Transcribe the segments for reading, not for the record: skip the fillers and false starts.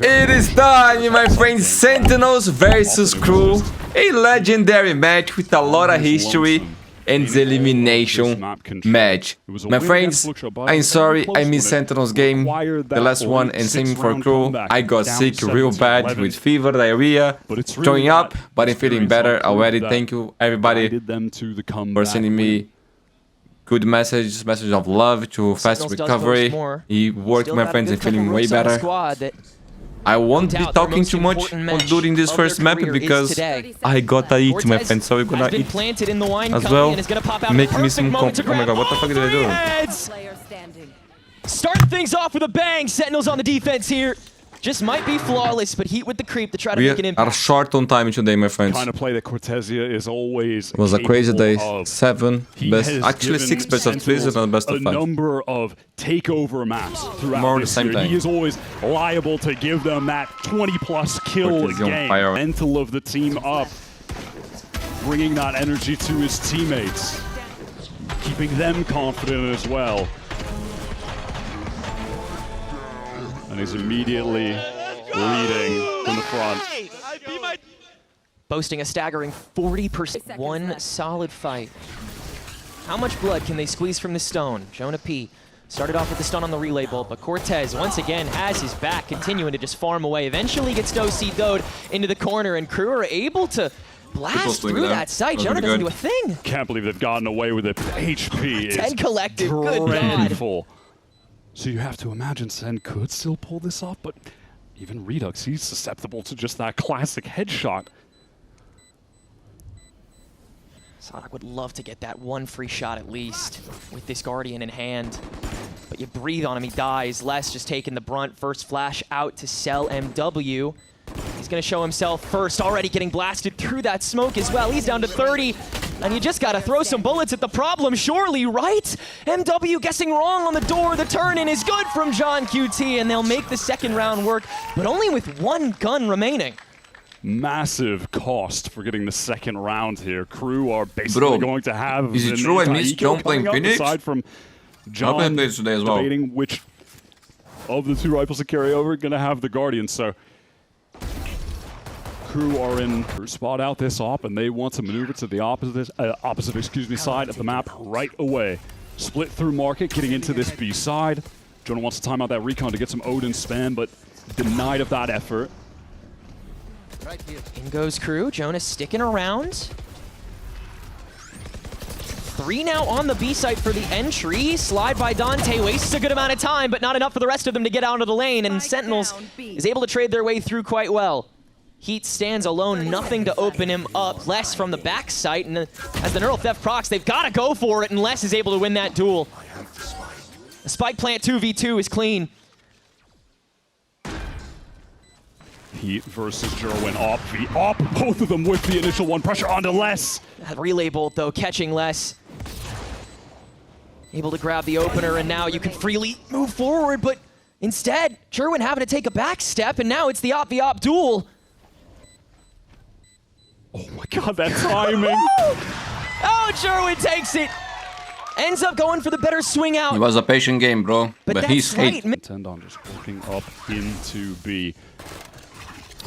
It is time, my friends. Sentinels versus KRU. A legendary match with a lot of history and the elimination match. My friends, I'm sorry I missed Sentinels game, the last one, and same for KRU. I got sick real bad with fever, diarrhea, throwing up, but I'm feeling better already. Thank you everybody for sending me good message of love to fast recovery. He worked, my friends, and feeling way better. I won't be talking too much during this first map because I gotta eat, my friends, so we're gonna eat as well. Make me some oh my god, what the fuck did I do? Start things off with a bang. Sentinels on the defense here. Just might be flawless, but Heat with the creep to try to make an impact. We are short on time today, my friends. Kind of play that Cortesia is always. It was a crazy day. 7 best, actually 6 best of 3 and not best of 5. A number of takeover maps throughout More this the same year. thing. He is always liable to give them that 20+ kill game. Mental of the team up, bringing that energy to his teammates, keeping them confident as well. And he's immediately leading from the front. Boasting a staggering 40%. One solid fight. How much blood can they squeeze from the stone? Jonah P. started off with the stun on the relay bolt, but Cortez once again has his back, continuing to just farm away. Eventually gets doed into the corner, and KRU are able to blast through that site. Jonah doesn't do a thing. Can't believe they've gotten away with it. HP is 10 collective, good God. So you have to imagine Sen could still pull this off, but even Redux, he's susceptible to just that classic headshot. Sonic would love to get that one free shot at least with this Guardian in hand. But you breathe on him, he dies. Les just taking the brunt. First flash out to sell MW. He's going to show himself first, already getting blasted through that smoke as well. He's down to 30. And you just got to throw some bullets at the problem, surely, right? MW guessing wrong on the door. The turn-in is good from John QT, and they'll make the second round work, but only with one gun remaining. Massive cost for getting the second round here. KRU are basically going to have. Is it true I missed John playing Phoenix? Aside from John today as well. Debating which of the 2 rifles to carry over, going to have the Guardian, so KRU are in spot out this op, and they want to maneuver to the opposite side of the map right away. Split through market, getting into this B side. Jonah wants to time out that recon to get some Odin spam, but denied of that effort. In goes KRU. Jonah sticking around. 3 now on the B site for the entry. Slide by Dante, wastes a good amount of time, but not enough for the rest of them to get out of the lane, and Sentinels is able to trade their way through quite well. Heat stands alone, nothing to open him up. Les from the back site, and as the neural theft procs, they've got to go for it, and Les is able to win that duel. The spike plant 2v2 is clean. Heat versus Jerwin, op, both of them with the initial one. Pressure onto Les. That relay bolt, though, catching Les. Able to grab the opener, and now you can freely move forward, but instead, Jerwin having to take a back step, and now it's the op duel. Oh my god, that timing! Oh, Jerwin takes it! Ends up going for the better swing out. It was a patient game, bro. But he's hate. Intend on just working up into B.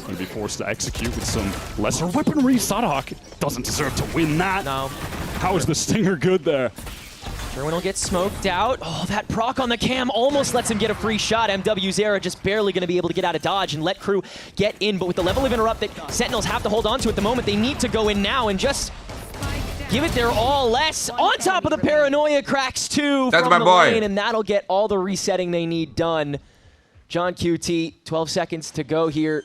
Going to be forced to execute with some lesser weaponry. Sadok doesn't deserve to win that. No. How is the stinger good there? Jerwin will get smoked out. Oh, that proc on the cam almost lets him get a free shot. MW's Era just barely going to be able to get out of dodge and let KRU get in. But with the level of interrupt that Sentinels have to hold on to at the moment, they need to go in now and just give it their all. Les on top of the paranoia, cracks 2 That's from my the boy. lane, and that'll get all the resetting they need done. John QT, 12 seconds to go here,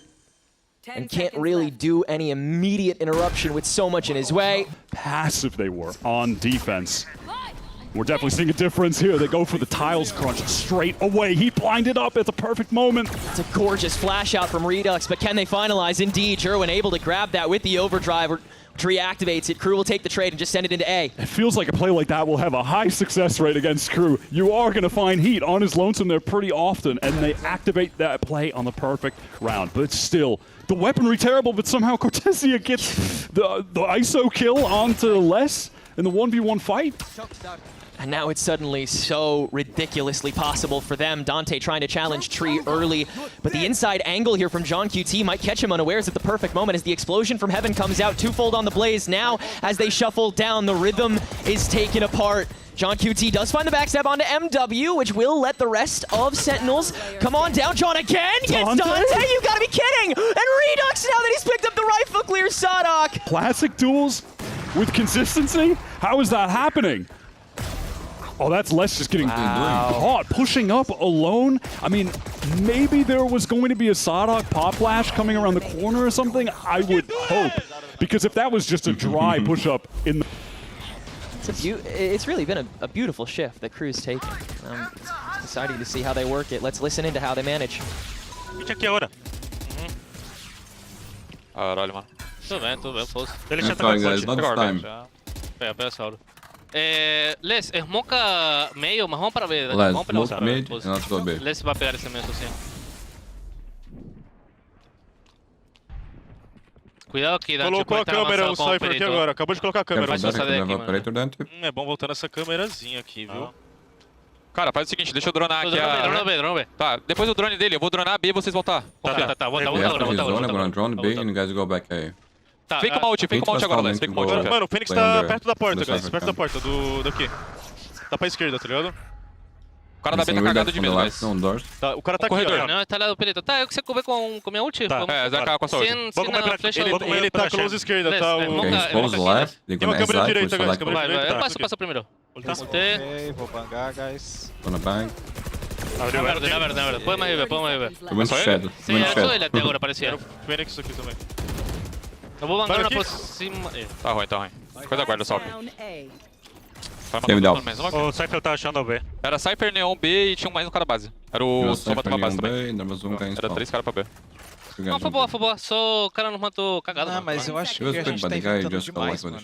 and can't really do any immediate interruption with so much in his way. Passive they were on defense. We're definitely seeing a difference here. They go for the tiles crunch straight away. He blinded up at the perfect moment. It's a gorgeous flash out from Redux, but can they finalize? Indeed, Jerwin able to grab that with the overdrive, which reactivates it. KRU will take the trade and just send it into A. It feels like a play like that will have a high success rate against KRU. You are going to find Heat on his lonesome there pretty often, and they activate that play on the perfect round. But still, the weaponry terrible, but somehow Cortesia gets the ISO kill onto Les. in the 1v1 fight. And now it's suddenly so ridiculously possible for them. Dante trying to challenge Tree early, but the inside angle here from John QT might catch him unawares at the perfect moment as the explosion from heaven comes out, twofold on the Blaze. Now, as they shuffle down, the rhythm is taken apart. John QT does find the backstab onto MW, which will let the rest of Sentinels come on down. John again gets Dante, you gotta be kidding! And Redux, now that he's picked up the rifle, clears Sadok. Classic duels with consistency? How is that happening? Oh, that's Les just getting caught, pushing up alone. I mean, maybe there was going to be a Sadok pop flash coming around the corner or something. I would hope, because if that was just a dry push-up in the... It's really been a beautiful shift that KRU's taken. Exciting to see how they work it. Let's listen into how they manage. Aqui agora. Caralho, mano. Tudo bem, força. Ele já tá Sorry guys, not this time. Pega essa hora. Les, smoka meio, mas vamos para B. Let's Vamos pegar smoke mid and let's go B. Les vai pegar esse mesmo assim. Cuidado aqui, Dante. Colocou a câmera, o Cypher aqui agora. Acabou de colocar a câmera. Vai passar daí aqui, mano. É bom voltar nessa câmerazinha aqui, viu? Cara, faz o seguinte, deixa eu dronar aqui Drone B. Tá, depois do drone dele, eu vou dronar a B e vocês voltar. Tá. Volta. Drone B and you guys go back A. Tá, Fica uma ult agora, Les. Fica uma ult. Mano, o Fênix tá perto da porta, guys. Perto da porta daqui. Tá pra esquerda, tá ligado? O cara da B tá cagado de medo, guys. Tá, o cara tá aqui, corredor. ó. Não, tá lá do Perito. Tá, eu que você comer com minha ult? Tá. É, Zé com a sua ult. Vamos comer pra ele tá close esquerda, tá? Close left, they Tem uma gonna câmera exit, direita, we guys. select Câmera direita. Passa primeiro. Ok, vou bangar, guys. gonna bang. Abriu Na verdade. Põe mais ver. Muito shadow. Sim, era só ele até agora, parecia. Fênix aqui também. Eu vou bangar na aqui. por cima. Tá ruim. Coisa guarda, Salve. Vai Save down. mais uma. O Cypher tá achando o B. Era Cypher, Neon, B e tinha mais um cara base. Era o Soma uma base também. Era 3 caras pra B. Não, foi boa. Só o cara não matou cagado. Não, mano. mas eu acho que a gente tá inventando demais, mano.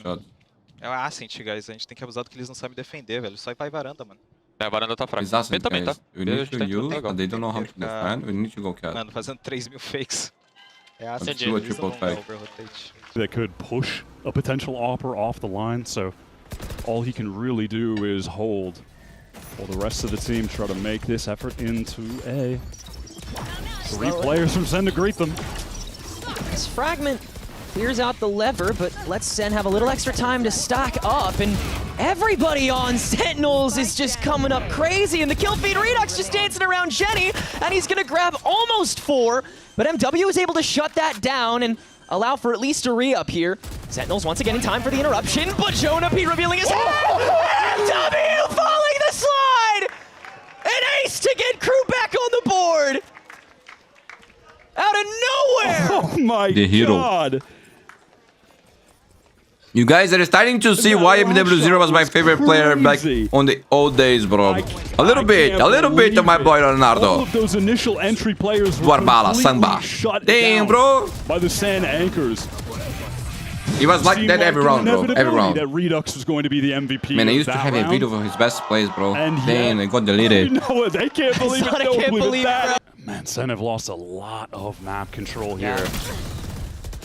É o Ascent, guys. A gente tem que abusar do que eles não sabem defender, velho. Só ir pra varanda, mano. É, a varanda tá fraca. It's awesome, B também, tá? guys. We need to use, but they don't know how to defend. We need to go cat. Mano, fazendo 3.000 fakes. É Ascent. Let's do a triple fake. That could push a potential Opper off the line, so all he can really do is hold while the rest of the team try to make this effort into A. 3 players from Sen to greet them. This fragment clears out the lever, but lets Sen have a little extra time to stock up, and everybody on Sentinels is just coming up crazy, and the kill feed Redux just dancing around Jenny, and he's gonna grab almost 4, but MW is able to shut that down and allow for at least a re-up here. Sentinels once again in time for the interruption, but Jonah P revealing his head! MW falling the slide! An ace to get KRU back on the board! Out of nowhere! Oh my The hero. god! You guys are starting to see why MW0 was my favorite player back on the old days, bro. A little bit of my boy All Leonardo. of those initial entry players were Warbala, completely Samba. shut Damn, down bro. by the Sen anchors. He was like that every round, bro. Every round. That Redux was going to be the MVP. Man, I of used to that have a round. video of his best plays, bro. And Damn, it got deleted. You know what? They can't believe it. I Don't can't believe that. it, Man, Sen have lost a lot of map control here.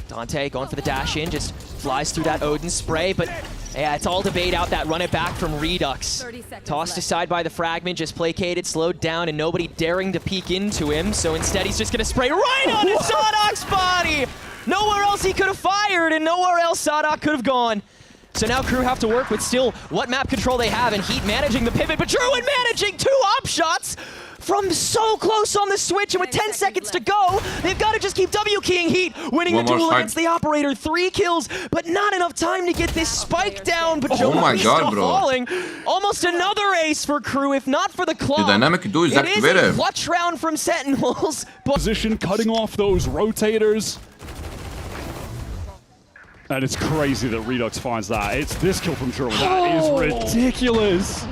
Dante going for the dash in, just flies through that Odin spray, but yeah, it's all to bait out that run it back from Redux. Tossed aside by the fragment, just placated, slowed down, and nobody daring to peek into him, so instead he's just gonna spray right onto Sadok's body! Nowhere else he could have fired, and nowhere else Sadok could have gone. So now KRU have to work with still what map control they have, and Heat managing the pivot, but Druid managing 2 op shots from so close on the switch, and with 10 seconds to go, they've got to just keep W-keying Heat, winning the duel against the Operator. 3 kills, but not enough time to get this spike down, but Jonah still falling. Almost another ace for KRU, if not for the claw. The dynamic duo is It is a activated. clutch round from Sentinels. Position, cutting off those rotators. And it's crazy that Redux finds that. It's this kill from German. That is ridiculous.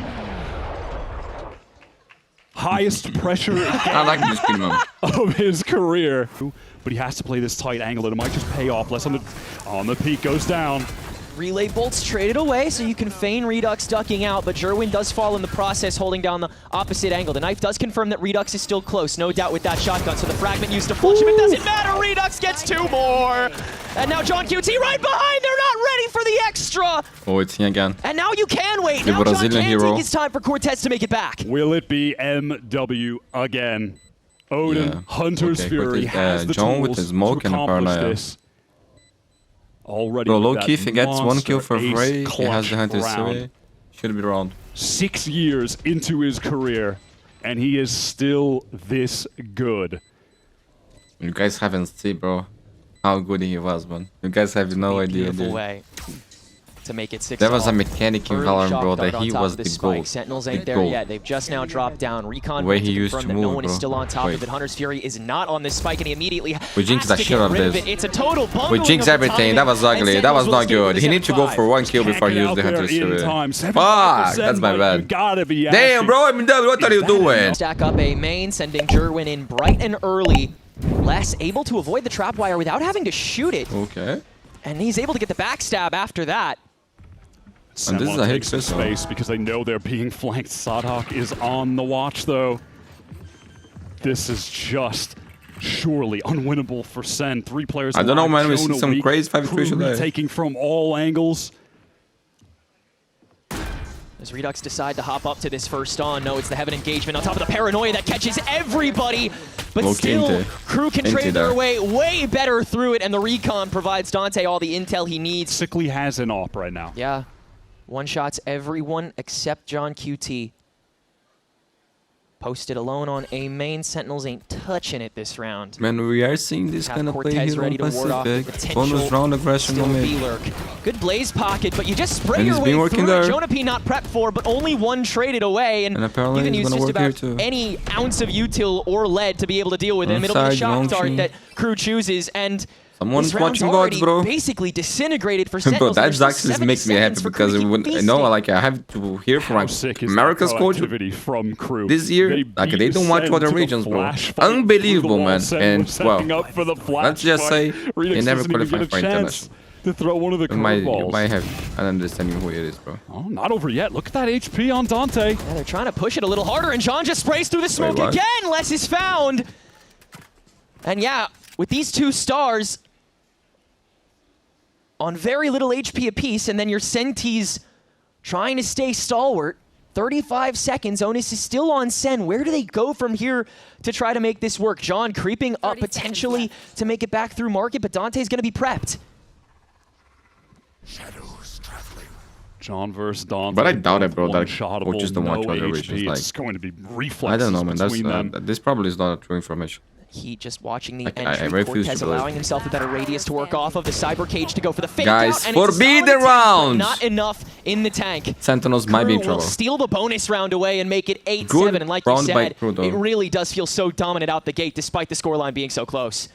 Highest pressure I like this game, man. of his career. But he has to play this tight angle, and it might just pay off. Less on the peak, goes down. Relay bolts traded away, so you can feign Redux ducking out, but Jerwin does fall in the process, holding down the opposite angle. The knife does confirm that Redux is still close, no doubt with that shotgun, so the fragment used to flush him. It doesn't matter, Redux gets 2 more! And now John QT right behind, they're not ready for the extra! Oh, it's him again. And now you can wait, The now John Brazilian can hero. take his time for Cortez to make it back. Will it be MW again? Odin, Yeah. Hunter's Okay, Fury Cortez, has the John tools with the smoke to and accomplish paranoia. this. Already Bro, with low that key, if he gets 1 kill for monster free, ace he has the clutch Hunter's round. Fury. Should be round. 6 years into his career, and he is still this good. You guys haven't seen, bro, how good he was, man. You guys have no idea, Beautiful dude. way to make it 6. There was a mechanic in Early Valorant, shock bro, dart that on he top was of the the spike. goal. Sentinels ain't The there goal. yet. They've just now dropped down. Recon The way to he used confirm to that no move, one is bro. still on top Wait. of it. Hunter's Fury is not on this spike, and he immediately We jinxed has the to shit get out of rid of this. it. It's a total We bungling jinxed of everything. timing, That was and ugly. That was Sentinels will not stay good. with He his needs to go M5. for 1 kill Can't before he get used out the there Hunter's in Fury. time. Fuck, 75%, that's my but bad. You gotta be Damn, asking, bro, MW, what are you doing? Stack up a main, sending Jerwin in bright and early. Les able to avoid the trap wire without having to shoot it, Okay. and he's able to get the backstab after that. Sen And this is wanna a take hit some pistol. space because they know they're being flanked. Sadhak is on the watch, though. This is just surely unwinnable for Sen. 3 players. I don't know, alive, man. We Jonah see some weak, crazy 5v3 KRU today. taking from all angles. As Redux decide to hop up to this first on, no, it's the Heaven engagement on top of the paranoia that catches everybody, but Low still, Kinte. KRU can Kinte trade their there. way better through it, and the recon provides Dante all the intel he needs. Sickly has an op right now. Yeah, one-shots everyone except John QT. Posted alone on A main. Sentinels ain't touching it this round. Man, we are seeing this Have kind of play Cortez here on ready to ward off the Pacific. potential Bonus round aggression still on be mid. lurk. Good blaze pocket, but you just spray And your he's way been working through it. there. Jonah P not prepped for, but only 1 traded away, and apparently you can he's use gonna just work here about too. any ounce of util or lead to be able to deal with him. It'll be the Onside, shock dart launching. that KRU chooses, and Someone's this round's watching already gods, bro. basically disintegrated for Bro, Sentinels. that There's still actually 70 makes me happy seconds for because KRU to when, keep I know, feasting. like, I have to hear from How like sick is America's that coach proactivity from KRU? this year. Like, beat they don't watch Sen other to the regions, bro. flash fight Unbelievable, through the wall. man. Sen And, was setting well, up for the flash let's just fight. say Redux he never doesn't even qualified get for a chance international. to throw one of the You might curveballs. have an understanding who it is, bro. Oh, not over yet. Look at that HP on Dante. Yeah, they're trying to push it a little harder, and John just sprays through the smoke what? again. Les is found. And yeah, with these 2 stars on very little HP apiece, and then your Sentis trying to stay stalwart. 35 seconds. Onus is still on Sen. Where do they go from here to try to make this work? John creeping up potentially to make it back through market, but Dante's going to be prepped. John versus Dante. But I doubt it, bro. That One-shottable, coaches don't watch no other HP. regions. Like, It's going to be reflexes I don't know, man. That's between them. this probably is not true information. He just watching the I entry. refuse Cortez to believe. allowing himself a better radius to work off of. The cyber cage to go for the fake Guys, out, and it's a forbidden solid tank, but rounds. not enough in the tank. Sentinels might be in KRU trouble. will steal the bonus round away and make it 8-7. Good And like you round by said, KRU, though. it really does feel so dominant out the gate, despite the scoreline being so close.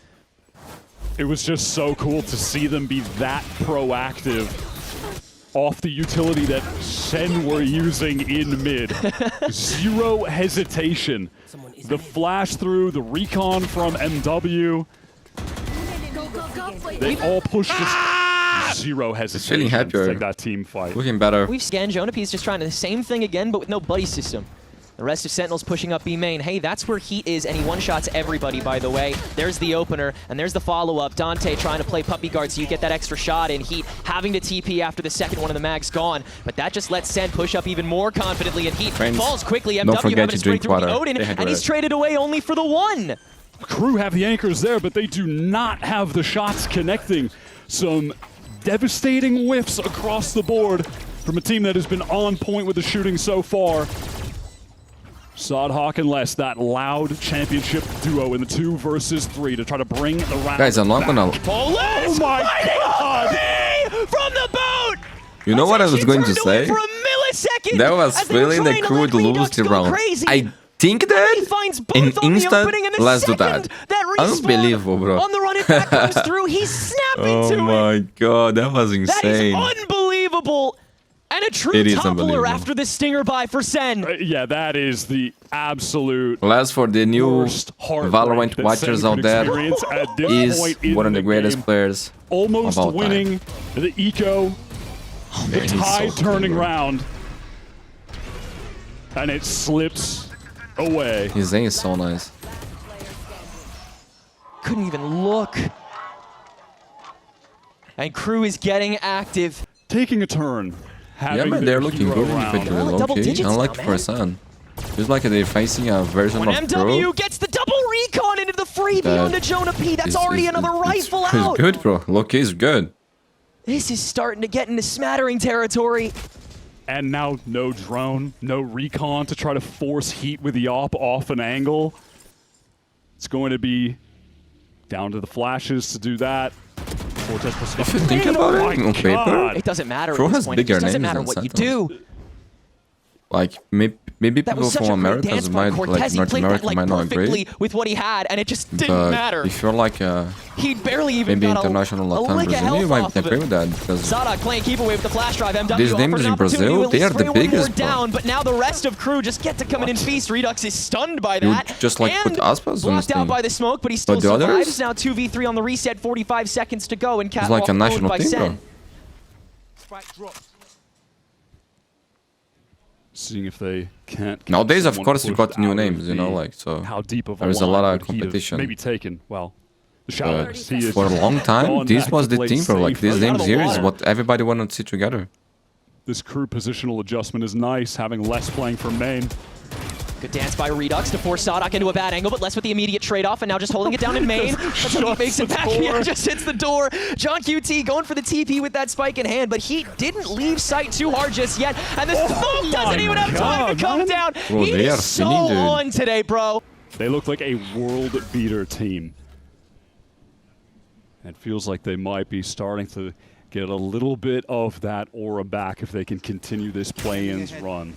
It was just so cool to see them be that proactive off the utility that Sen were using in mid. Zero hesitation. The flash through, the recon from MW. They all pushed just zero hesitation feeling happier. to take that team fight. Looking better. We've scanned Jonah. He's just trying the same thing again, but with no buddy system. The rest of Sentinels pushing up B main. Hey, that's where Heat is, and he one-shots everybody, by the way. There's the opener, and there's the follow-up. Dante trying to play puppy guard so you get that extra shot in. Heat having to TP after the second one of the mags gone, but that just lets Sen push up even more confidently, and Heat Friends, falls quickly. don't MW forget having to to spray drink through the water. Odin, They had and he's red. traded away only for the 1. KRU have the anchors there, but they do not have the shots connecting. Some devastating whiffs across the board from a team that has been on point with the shooting so far. Sadhak and Les, that loud championship duo in the 2 versus 3 to try to bring the round Guys, I'm not back. gonna. Oh my God! From the boat! You know what I was Attention going to turned away say? For a millisecond, That was as they were feeling the trying to KRU let would lose Redux the go round. crazy. I think He that finds both in on the instant, opening, and the let's do second that. respawn Unbelievable, bro. On the run, if that comes through, he's snapping Oh to it. my god, that was That is insane. unbelievable. And a true It is toppler unbelievable. after the stinger buy for Sen. Yeah, that is the absolute Last for the new worst heartbreak Valorant that watchers Sen out could there experience at this is point in one of the greatest game. players Almost of all time. winning the eco A tide turning round. And it slips away. His aim is so nice. Couldn't even look. And KRU is getting active. Taking a turn. Yeah, man, they're looking good individually, Well, double low-key. digits Unlike now, for SEN. Feels like they're facing a version When of MW Pro. gets the double recon into the freebie onto Jonah P. That's already another rifle out. It's good, bro. Low-key is good. This is starting to get into smattering territory. And now no drone, no recon to try to force heat with the op off an angle. It's going to be down to the flashes to do that. If you think about it, on paper, It doesn't matter Pro at this has point. It bigger just doesn't names matter than what you Sentinels. do. Like, maybe That people was such from a great America dance might, from like Cortez. He North played that America like might not perfectly agree. with what he had, and it just didn't But matter. if you're like He barely even maybe got international a Latin lick of Brazilian, you health might off of agree it. with that because Sadak playing keep away with the flash drive. MW these names offered an in Brazil, opportunity to they are at least the spray one more biggest, bro. down, but now the rest of KRU just get to come in and feast. Redux is stunned by you that. just like and put Aspas on this blocked out thing. by the smoke, but he still But the survives. others? Now 2v3 on the reset, 45 seconds to go, and It's like catwalk a owned national by team, SEN. bro. Seeing if they can't. Nowadays, of someone course, you pushed got new out of names, you know, the- like, so how deep of there's a line lot of would he have competition. Maybe taken. Well, the shadow. For a long time, this was the team, bro. Like, these names here is what everybody wanted to see together. This KRU positional adjustment is nice, having less playing for main. Good dance by Redux to force Sadak into a bad angle, but less with the immediate trade-off, and now just holding it down in main. That's how he makes it back. Yeah, just hits the door. John QT going for the TP with that spike in hand, but he didn't leave sight too hard just yet, and the smoke doesn't even have time to come down. Bro, He they are is so finny, dude. on today, bro. They look like a world beater team. It feels like they might be starting to get a little bit of that aura back if they can continue this play-ins run.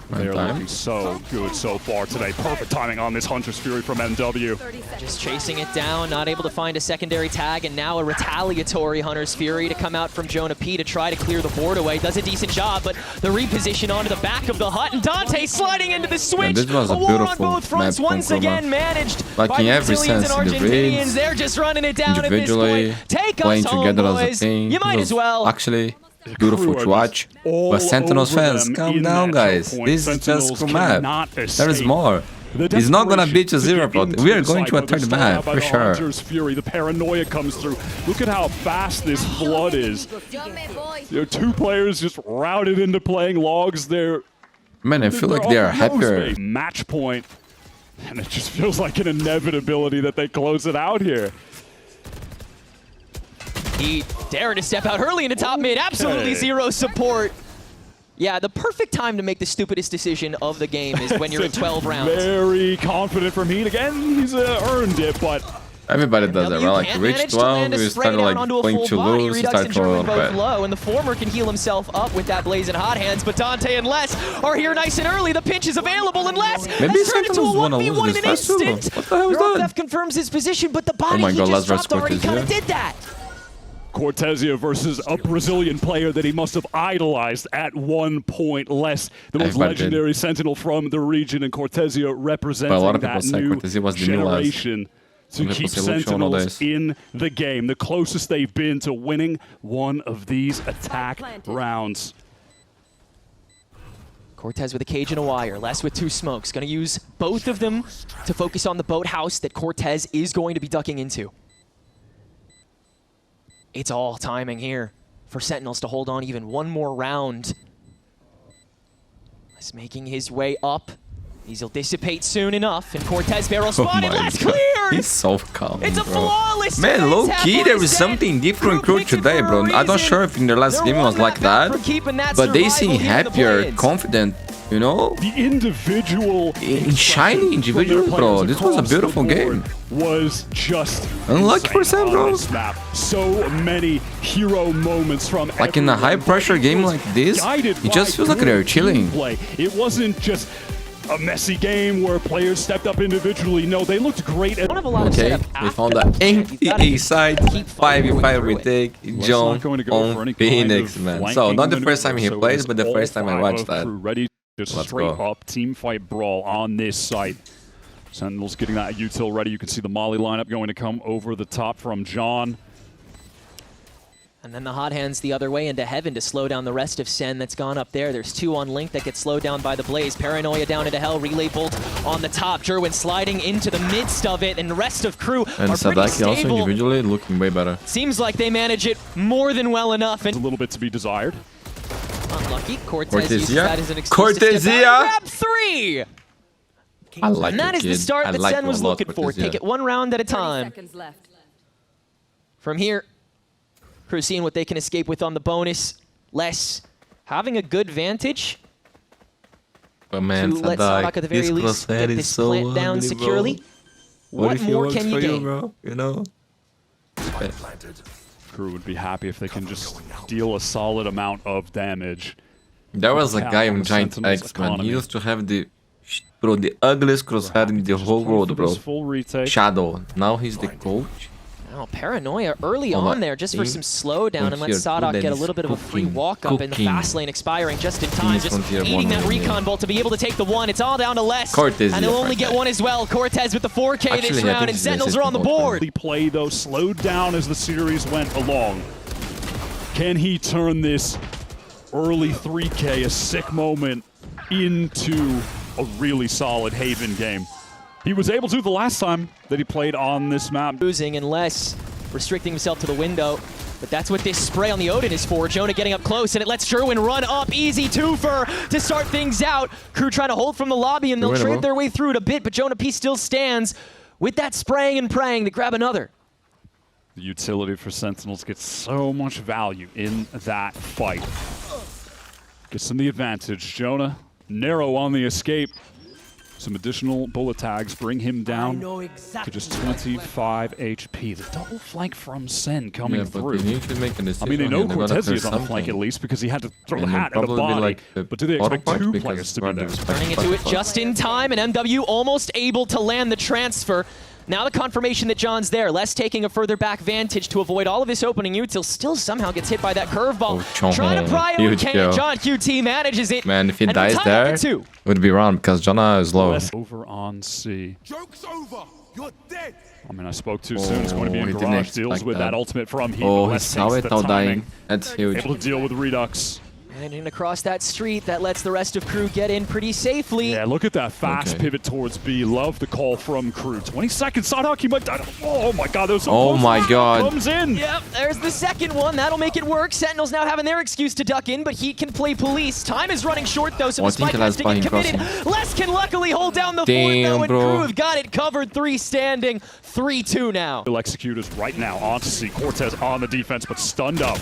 They're looking so good so far today. Perfect timing on this Hunter's Fury from MW. Just chasing it down, not able to find a secondary tag, and now a retaliatory Hunter's Fury to come out from Jonah P to try to clear the board away. Does a decent job, but the reposition onto the back of the hut, and Dante sliding into the switch. this was a war on beautiful both fronts map once from Chroma. again managed Like by in the every Brazilians and sense, in the Argentinians. raids, They're just running it down at this individually, point. Take playing us home, together boys. as a team. You might It as was well. Actually, beautiful to watch. But Sentinels fans, calm down, guys. This is just a map. There is more. He's not gonna beat you 0, but we are going to a third map for sure. Fury, the paranoia comes through. Look at how fast this flood is. You know, 2 players just routed into playing logs. They're Man, I feel like they are happier. Match point, and it just feels like an inevitability that they close it out here. He dared to step out early into top mid. Absolutely zero support. Yeah, the perfect time to make the stupidest decision of the game is when you're in 12 rounds. Very confident from Heat. Again, he's earned it, but Everybody does that, right? Like, can't reach manage to 12, land a you spray start down like onto a playing full to body. lose, you Redux start and for a German little both bit. low, and the former can heal himself up with that blazing hot hands, but Dante and Les are here nice and early. The pinch is available, and Les Maybe has turned into a Sentinels wanna lose 1v1 this in an fast too. instant. What the hell is that? That confirms his position, but the body my he God, just Lazarus dropped already kind of Cortez, did that. Cortezia versus a Brazilian player that he must have idolized at one point. Less the most Everybody legendary Sentinel from the region, and Cortezia representing But a lot of that people say new Cortezia was the new last. generation to Some keep people say Lucio Sentinels nowadays. in the game. The closest they've been to winning one of these attack rounds. Cortez with a cage and a wire, Les with 2 smokes. Going to use both of them to focus on the boathouse that Cortez is going to be ducking into. It's all timing here for Sentinels to hold on even one more round. Les making his way up. These will dissipate soon enough, and Cortez barrel spotted. Les cleared! He's so calm, It's a bro. flawless Man, defense. low key, Half-Life there is is something dead. different KRU crew picked it today, for a bro. I don't reason. sure if in their last They're game it was one like map back that, for keeping that but they survival seem here in the happier, play-ins. confident, you know? The individual Shiny individual, bro. This was a beautiful game. Was just Unlucky for Sam, bro. on this map. So many hero moments from Like in a high pressure game like this, it just feels like they're chilling. Play. It wasn't just a messy game where players stepped up individually. No, they looked great at Don't have a lot of Okay, setup we after found that. the empty You gotta A side, keep following 5v5 through it. retake, not John going to go for any on kind Phoenix, of man. So, flanking not the maneuver, first time he so plays, it's but the all first time I 5 watched of that. KRU ready to Let's straight go. up team fight brawl on this site. Sentinels getting that util ready. You can see the Molly lineup going to come over the top from John. And then the hot hands the other way into heaven to slow down the rest of Sen that's gone up there. There's 2 on Link that gets slowed down by the Blaze. Paranoia down into hell. Relay Bolt on the top. Jerwin sliding into the midst of it, and the rest of crew and are pretty Sadaki stable. also individually looking way better. Seems like they manage it more than well enough. And a little bit to be desired. Unlucky. Cortez uses that as an excuse Cortezia. to grab 3! I like and that is the start that Sen was looking for. Cortezia. Take it 1 round at a time. From here, crew seeing what they can escape with on the bonus. Les having a good vantage But man, to let Sadak at the very least get this plant down securely. What more can you gain? Bro? You know? Crew would be happy if they can just deal a solid amount of damage. There was a guy in Giant Sentinels X, man. He economy. used to have the ugliest crosshair in the whole world, bro. Full retake. Shadow. Now he's the coach. Oh, Paranoia early on there just for some slowdown and let Sadak get a little bit of a free walk-up in the fast lane expiring just in time, just eating that recon bolt to be able to take the 1. It's all down to Les, Cortez, and they'll only get 1 as well. Cortez with the 4K this round, and Sentinels are on the board. Play though slowed down as the series went along. Can he turn this early 3K, a sick moment, into a really solid Haven game? He was able to the last time that he played on this map. Losing and Les restricting himself to the window, but that's what this spray on the Odin is for. Jonah getting up close, and it lets Jerwin run up. Easy twofer to start things out. Crew trying to hold from the lobby, and they'll trade their way through it a bit, but Jonah P still stands with that spraying and praying to grab another. The utility for Sentinels gets so much value in that fight. Gets them the advantage. Jonah narrow on the escape. Some additional bullet tags bring him down to just 25 HP. The double flank from Sen coming through. I mean, they know Cortezia is on the flank at least because he had to throw the hat at the body. But do they expect 2 players to be there? Turning into it just in time, and MW almost able to land the transfer. Now the confirmation that John's there. Les taking a further back vantage to avoid all of this opening util. Still somehow gets hit by that curveball. Trying to pry it, can't. John QT manages it. Man, if he dies there, it would be wrong because Jonah is low. Over on C. Joke's over. You're dead. I mean, I spoke too soon. It's going to be in garage. Deals with that ultimate from Heat. Oh, he saw it now dying. That's huge. Able to deal with Redux. And across that street, that lets the rest of crew get in pretty safely. Yeah, look at that fast pivot towards B. Love the call from crew. 20 seconds, Sadak, he might die. Oh my god, those oh my god. Comes in. Yep, there's the second one. That'll make it work. Sentinels now having their excuse to duck in, but Heat can play police. Time is running short though, so the spike has to get committed. Les can luckily hold down the fort though, and crew have got it covered. 3 standing, 3-2 now. Executors right now on to see Cortez on the defense, but stunned up.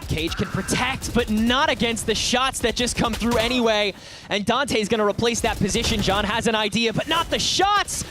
Cage can protect, but not against the shots that just come through anyway. And Dante's gonna replace that position. John has an idea, but not the shots!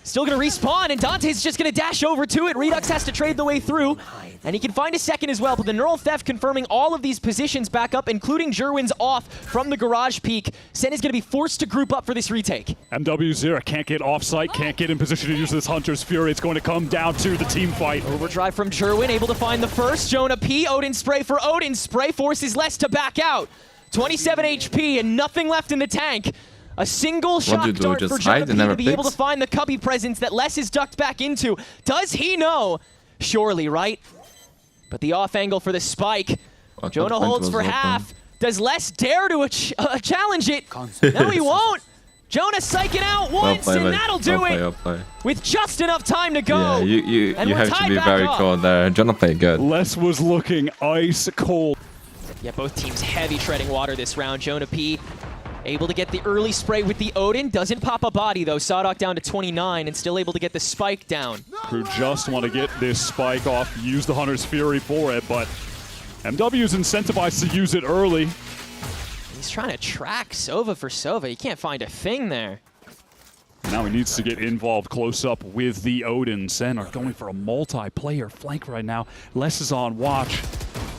Still gonna respawn, and Dante's just gonna dash over to it. Redux has to trade the way through, and he can find a second as well, but the Neural Theft confirming all of these positions back up, including Jerwin's off from the garage peak. Sen is gonna be forced to group up for this retake. MW0 can't get off-site, can't get in position to use this Hunter's Fury. It's going to come down to the team fight. Overdrive from Jerwin, able to find the first. Jonah P, Odin Spray for Odin Spray, forces Les to back out. 27 HP and nothing left in the tank. A single shock dart for Jonah P to be able to find the cubby presence that Les is ducked back into. Does he know? Surely, right? But the off angle for the spike. Jonah holds for half. Does Les dare to challenge it? No, he won't. Jonah psyching out once, and that'll do it. With just enough time to go. Yeah, you have to be very cold there. Jonah played good. Les was looking ice cold. Yeah, both teams heavy treading water this round. Jonah P able to get the early spray with the Odin. Doesn't pop a body, though. Sadak down to 29 and still able to get the spike down. Crew just want to get this spike off, use the Hunter's Fury for it, but MW is incentivized to use it early. He's trying to track Sova for Sova. You can't find a thing there. Now he needs to get involved close up with the Odin. Sen are going for a multi-player flank right now. Les is on watch,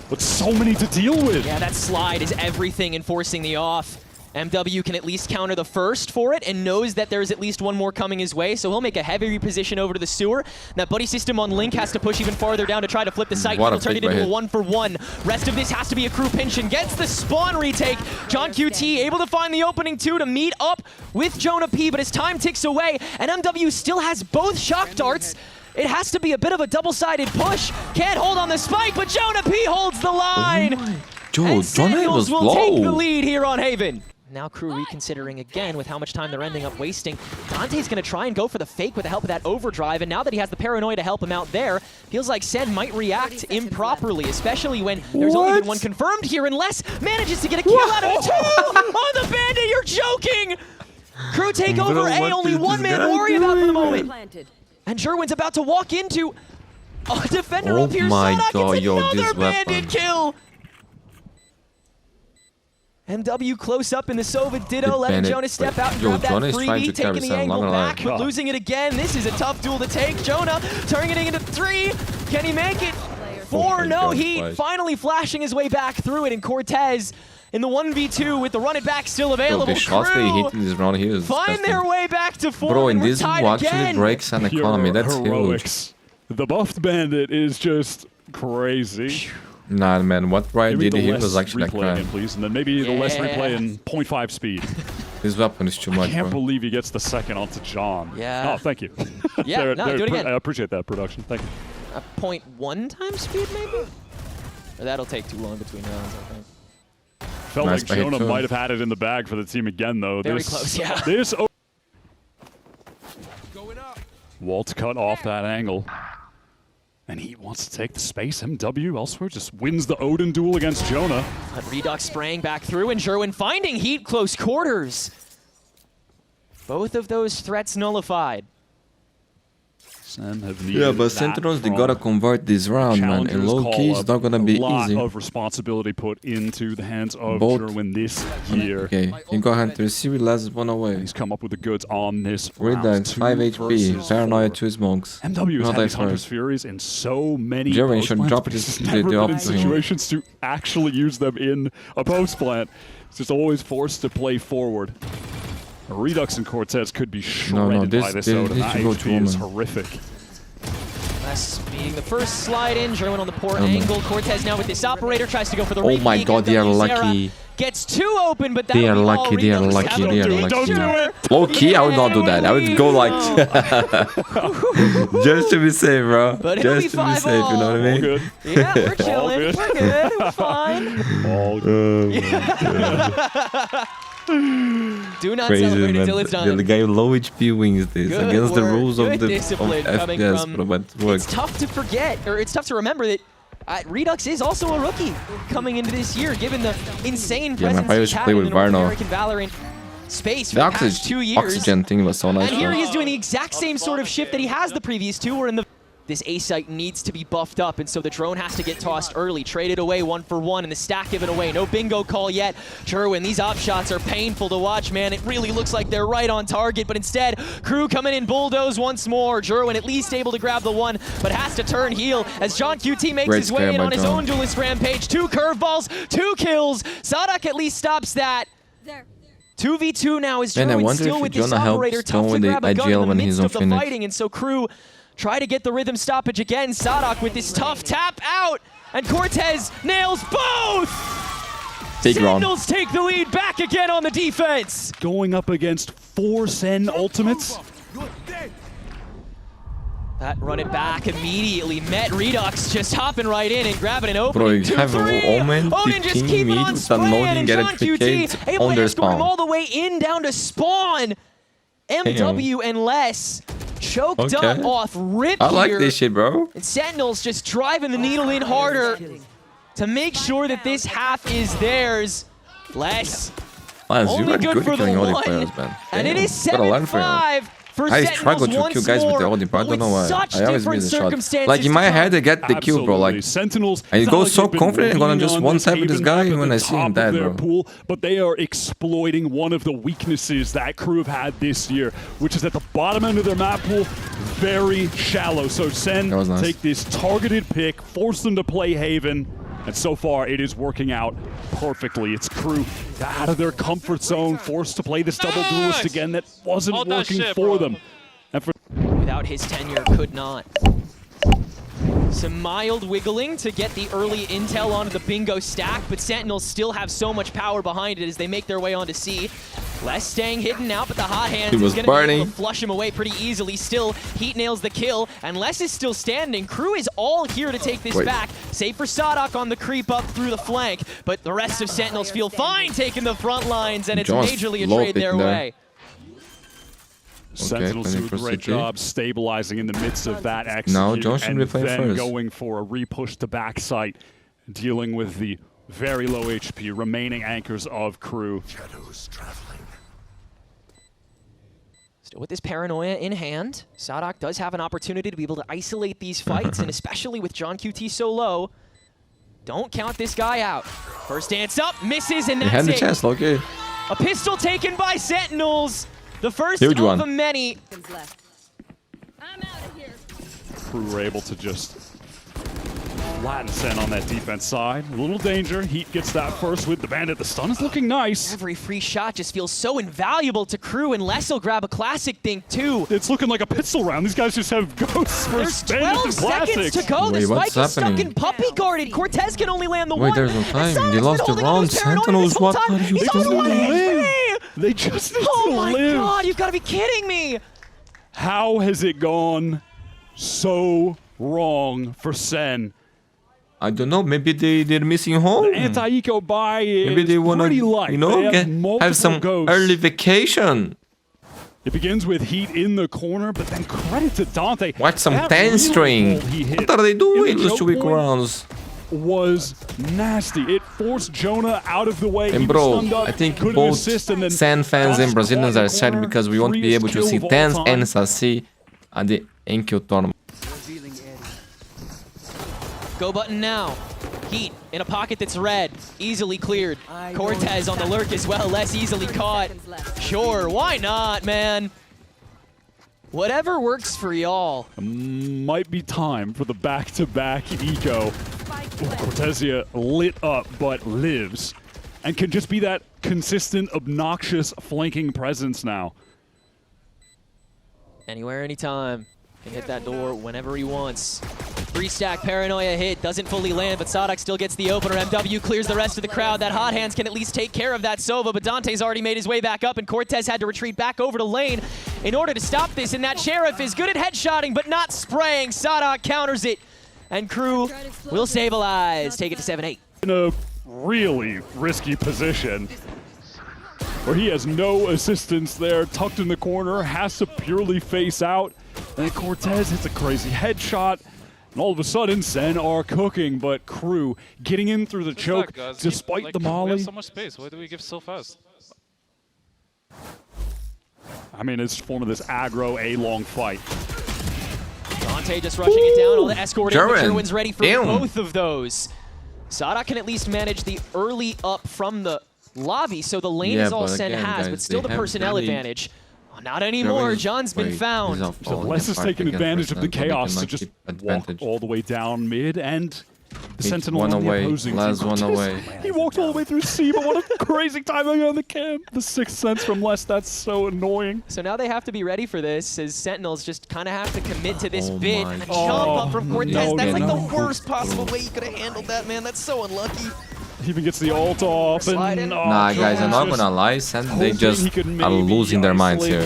but so many to deal with. Yeah, that slide is everything in forcing the off. MW can at least counter the first for it and knows that there's at least one more coming his way, so he'll make a heavy reposition over to the sewer. That buddy system on Link has to push even farther down to try to flip the site. He'll turn it into a 1-for-1. Rest of this has to be a crew pinch and gets the spawn retake. John QT able to find the opening too to meet up with Jonah P, but as time ticks away and MW still has both shock darts, It has to be a bit of a double-sided push. Can't hold on the spike, but Jonah P holds the line. Joe, Jonah was will take the low. lead here on Haven. Now KRU reconsidering again with how much time they're ending up wasting. Dante's going to try and go for the fake with the help of that overdrive, and now that he has the paranoia to help him out there, feels like Sen might react improperly, especially when there's only been one confirmed here, unless manages to get a kill out of two on the Bandit. You're joking! KRU take over A, only one man to worry about for the moment. And Jerwin's about to walk into a defender up here. Sadak, it's another Bandit kill! MW close up in the Sova Ditto, letting Jonah step out and grab that freebie, taking the angle back, but losing it again. This is a tough duel to take. Jonah turning it into 3. Can he make it? 4, no heat. Finally flashing his way back through it, and Cortez in the 1v2 with the run it back still available. The shots they hit in this round here is find their way back to 4. Bro, in this will actually breaks an economy. That's heroics. Huge. The buffed Bandit is just crazy. Nah, man, what Riot did here was actually like crap. Please, and then maybe the less replay in 0.5 speed. His weapon is too much, I can't believe he gets the second onto John. Yeah. Oh, thank you. Yeah, no, do it again. I appreciate that, production. Thank you. 0.1 times speed, maybe? Or that'll take too long between rounds, I think. Felt like Jonah might have had it in the bag for the team again, though. Very close, yeah. This Walt cut off that angle. And he wants to take the space. MW elsewhere just wins the Odin duel against Jonah. But Redux spraying back through, and Jerwin finding heat close quarters. Both of those threats nullified. Yeah, but Sentinels, they gotta convert this round, man. And low-key, it's not gonna be easy. A lot of responsibility put into the hands of Jerwin this year. Okay, you go Hunter, Siri last one away. He's come up with the goods on this Redux, 5 HP, Paranoia 2 smokes. MW has had these Hunter's Furies in so many Jerwin should drop it in situations to actually use them in a post plant. It's just always forced to play forward. Redux and Cortez could be shredded by this Odin. That HP is horrific. Beating the first slide in, Jerwin on the poor angle. Cortez now with this operator, tries to go for the repeat. Oh my god, they are lucky. Gets 2 open, but they are lucky, they are lucky, they are lucky. Low key, I would not do that. I would go like just to be safe, bro. Just to be safe, you know what I mean? Good. Yeah, we're chilling. We're good. We're fine. All good. Do not celebrate until it's done. The guy with low HP wins this Good against the rules of the FPS, but it works. It's tough to forget, or it's tough to remember that Redux is also a rookie coming into this year, given the insane presence he's had in the North American Valorant space for the past 2 years. Oxygen thing was so nice. And here he is doing the exact same sort of shift that he has the previous 2, where in the this A site needs to be buffed up, and so the drone has to get tossed early, traded away 1 for 1, and the stack given away. No bingo call yet. Jerwin, these op shots are painful to watch, man. It really looks like they're right on target, but instead, KRU coming in bulldoze once more. Jerwin at least able to grab the 1, but has to turn heel as John QT makes his way in on his own duelist rampage. 2 curveballs, 2 kills. Sadak at least stops that. 2v2 now is Jerwin still with this operator. Tough to grab a gun in the midst of the fighting, and so KRU try to get the rhythm stoppage again. Sadak with this tough tap out, and Cortez nails both! Sentinels take the lead back again on the defense. Going up against 4 Sen ultimates. That run it back immediately met Redux just hopping right in and grabbing an opening. Bro, you have Odin just keeping on spraying, and John QT able to escort him all the way in down to spawn. MW and less choked up off rip here. I like this shit, bro. And Sentinels just driving the needle in harder to make sure that this half is theirs. Less. Only good for the 1. And it is 7-5. I struggle to kill guys with the Odin, but I don't know why. I always miss the shot. Like in my head, I get the kill, bro. Like, Sentinels, I go so confident I'm gonna just one-tap with this guy when I see him dead, bro. Pool, but they are exploiting one of the weaknesses that KRU have had this year, which is at the bottom end of their map pool, very shallow. So Sen take this targeted pick, force them to play Haven, and so far it is working out perfectly. It's KRU out of their comfort zone, forced to play this double duelist again that wasn't working for them. And without his tenure, could not. Some mild wiggling to get the early intel onto the bingo stack, but Sentinels still have so much power behind it as they make their way onto C. Les staying hidden now, but the hot hands He was is going to be able burning. to flush him away pretty easily. Still, Heat nails the kill, and Les is still standing. KRU is all here to take this back, save for Sadak on the creep up through the flank, but the rest of Sentinels feel fine taking the front lines, and it's majorly a trade their way. Sentinels do a great job stabilizing in the midst of that execute, Now John should be playing then first. going for a repush to backside, dealing with the very low HP remaining anchors of KRU. Still with this paranoia in hand, Sadak does have an opportunity to be able to isolate these fights, and especially with John QT so low, don't count this guy out. First dance up, misses, and He had that's the it. chance, okay. A pistol taken by Sentinels. The first Huge of one. many. KRU were able to just flatten Sen on that defense side. A little danger. Heat gets that first with the bandit. The stun is looking nice. Every free shot just feels so invaluable to KRU, and Les will grab a classic thing too. It's looking like a pistol round. These guys just have ghosts for There's bandit 12 and seconds classics. to go. Wait, This what's Mike is stuck happening? in puppy guarded. Cortez can only land the one. Wait, there's no And time. Sadak's They been lost the holding on to round. his paranoia Sentinels, this whole what time. are you He's doing? on one Live. HP. They just need Oh to my live. god, you've got to be kidding me. How has it gone so wrong for Sen? I don't know. Maybe they're missing home. Anti-eco buy is Maybe they want to, pretty light. you know, They have have multiple some ghosts. early vacation. It begins with Heat in the corner, but then credit to Dante. Watch some That 10 reload string. he hit What are they in doing the those choke 2 week point rounds? was nasty. It forced Jonah out of the way. He And was bro, stunned up, I think couldn't both assist, and then Sen fans and Dante Brazilians caught in are the sad corner. because we won't be Freest able to kill see of all Tens time. and Saci at the NQ tournament. Go button now. Heat in a pocket that's red, easily cleared. Cortez on the lurk as well, less easily caught. Sure, why not, man? Whatever works for y'all. Might be time for the back-to-back eco. Cortesia lit up, but lives. And can just be that consistent, obnoxious flanking presence now. Anywhere, anytime. Can hit that door whenever he wants. 3-stack paranoia hit, doesn't fully land, but Sadak still gets the opener. MW clears the rest of the crowd. That hot hands can at least take care of that Sova, but Dante's already made his way back up, and Cortez had to retreat back over to lane in order to stop this, and that Sheriff is good at headshotting, but not spraying. Sadak counters it, and KRU will stabilize. Take it to 7-8. In a really risky position, where he has no assistance there, tucked in the corner, has to purely face out, and then Cortez hits a crazy headshot. And all of a sudden, Sen are cooking, but KRU getting in through the choke, despite the We molly. have so much space. Why do we give so fast? I mean, it's form of this aggro A-long fight. Dante just rushing it down. All the escorting. Gerwin. Gerwin's ready for Damn. both of those. Sadak can at least manage the early up from the lobby, so the lane Yeah, is all but Sen again, has, guys, but still they the have personnel really- advantage. Oh, not anymore. Gerwin is- John's been wait, found. he's off So ball. Les is Part taking against advantage of the personnel, chaos so to they just cannot keep walk advantage. all the way down mid, and the It's Sentinel one on the away, opposing last team. one away. He walked all the way through C, but what a crazy timing on the cam. The sixth sense from Les, that's so annoying. So now they have to be ready for this, as Sentinels just kind of have to commit to this Oh bit. my A jump God. up from Cortez. No, That's no, like no. the worst possible way you could have handled that, man. That's so unlucky. He even gets the ult off, and Slide in. Nah, guys, I'm not gonna lie, Sen, they just are losing their minds here.